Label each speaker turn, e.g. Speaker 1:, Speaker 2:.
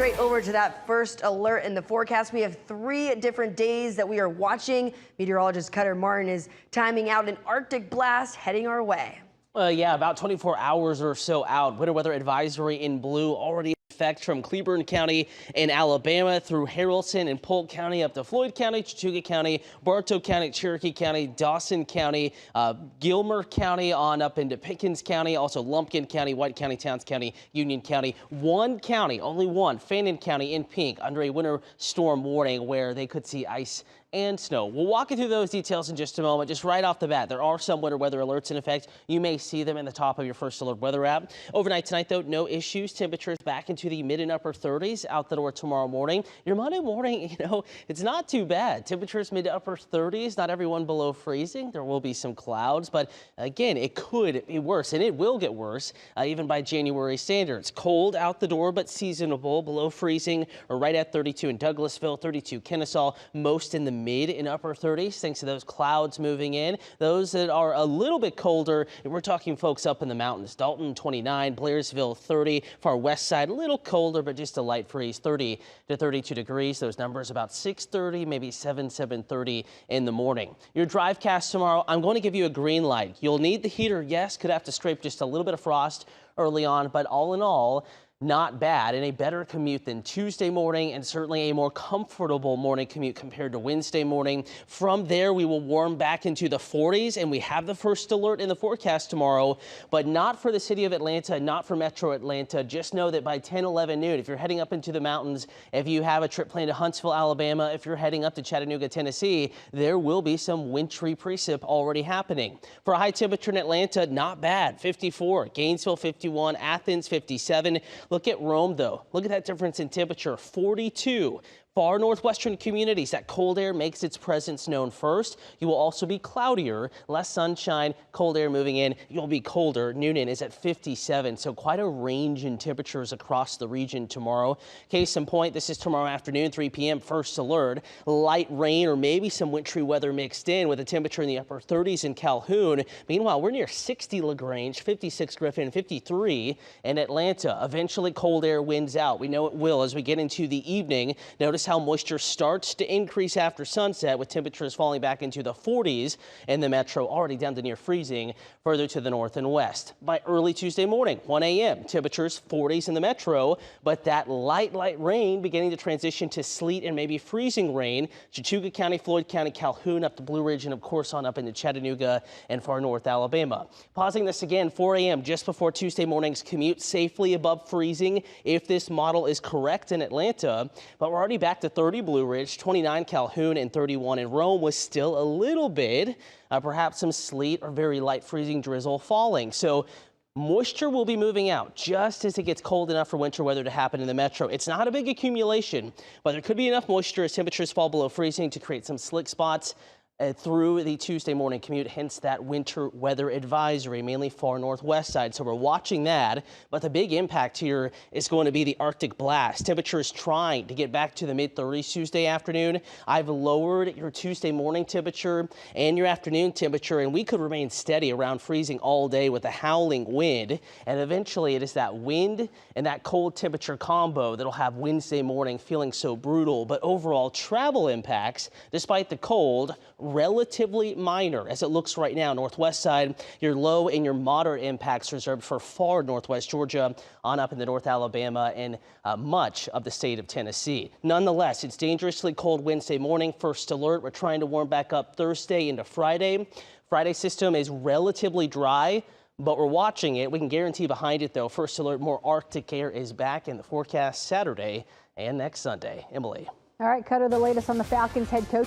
Speaker 1: Straight over to that first alert in the forecast. We have 3 different days that we are watching. Meteorologist Cutter Martin is timing out an Arctic blast heading our way.
Speaker 2: Yeah, about 24 hours or so out. Winter weather advisory in blue already in effect from Cleburne County in Alabama through Haralson and Polk County up to Floyd County, Chattooga County, Bartow County, Cherokee County, Dawson County, Gilmer County on up into Pickens County, also Lumpkin County, White County, Towns County, Union County. One county, only one, Fannin County in pink under a winter storm warning where they could see ice and snow. We'll walk you through those details in just a moment. Just right off the bat, there are some winter weather alerts in effect. You may see them in the top of your First Alert weather app. Overnight tonight, though, no issues. Temperatures back into the mid and upper 30s out the door tomorrow morning. Your Monday morning, it's not too bad. Temperatures mid to upper 30s, not everyone below freezing. There will be some clouds, but again, it could be worse, and it will get worse even by January standards. Cold out the door, but seasonable, below freezing or right at 32 in Douglasville, 32 Kennesaw, most in the mid and upper 30s thanks to those clouds moving in. Those that are a little bit colder, we're talking folks up in the mountains. Dalton 29, Blairsville 30, far west side a little colder but just a light freeze, 30 to 32 degrees. Those numbers about 6:30, maybe 7:30 in the morning. Your DriveCast tomorrow, I'm going to give you a green light. You'll need the heater, yes, could have to scrape just a little bit of frost early on, but all in all, not bad and a better commute than Tuesday morning and certainly a more comfortable morning commute compared to Wednesday morning. From there, we will warm back into the 40s and we have the first alert in the forecast tomorrow, but not for the city of Atlanta, not for Metro Atlanta. Just know that by 10, 11 noon, if you're heading up into the mountains, if you have a trip planned to Huntsville, Alabama, if you're heading up to Chattanooga, Tennessee, there will be some wintry precip already happening. For a high temperature in Atlanta, not bad, 54, Gainesville 51, Athens 57. Look at Rome, though. Look at that difference in temperature, 42. Far northwestern communities, that cold air makes its presence known first. You will also be cloudier, less sunshine, cold air moving in. You'll be colder. Noonan is at 57, so quite a range in temperatures across the region tomorrow. Case in point, this is tomorrow afternoon, 3 p.m. First alert. Light rain or maybe some wintry weather mixed in with a temperature in the upper 30s in Calhoun. Meanwhile, we're near 60 LaGrange, 56 Griffin, 53 in Atlanta. Eventually, cold air winds out. We know it will as we get into the evening. Notice how moisture starts to increase after sunset with temperatures falling back into the 40s in the metro, already down to near freezing further to the north and west. By early Tuesday morning, 1 a.m., temperatures 40s in the metro, but that light rain beginning to transition to sleet and maybe freezing rain. Chattooga County, Floyd County, Calhoun up to Blue Ridge, and of course on up into Chattanooga and far north Alabama. Pausing this again, 4 a.m. just before Tuesday morning's commute, safely above freezing if this model is correct in Atlanta, but we're already back to 30 Blue Ridge, 29 Calhoun, and 31 in Rome with still a little bit, perhaps some sleet or very light freezing drizzle falling. So moisture will be moving out just as it gets cold enough for winter weather to happen in the metro. It's not a big accumulation, but there could be enough moisture as temperatures fall below freezing to create some slick spots through the Tuesday morning commute, hence that winter weather advisory, mainly far northwest side. So we're watching that, but the big impact here is going to be the Arctic blast. Temperatures trying to get back to the mid 30s Tuesday afternoon. I've lowered your Tuesday morning temperature and your afternoon temperature, and we could remain steady around freezing all day with a howling wind. And eventually it is that wind and that cold temperature combo that'll have Wednesday morning feeling so brutal. But overall travel impacts, despite the cold, relatively minor as it looks right now. Northwest side, your low and your moderate impacts reserved for far northwest Georgia on up into North Alabama and much of the state of Tennessee. Nonetheless, it's dangerously cold Wednesday morning. First alert. We're trying to warm back up Thursday into Friday. Friday system is relatively dry, but we're watching it. We can guarantee behind it, though, first alert, more Arctic air is back in the forecast Saturday and next Sunday. Emily.
Speaker 3: All right, Cutter, the latest on the Falcons head coach.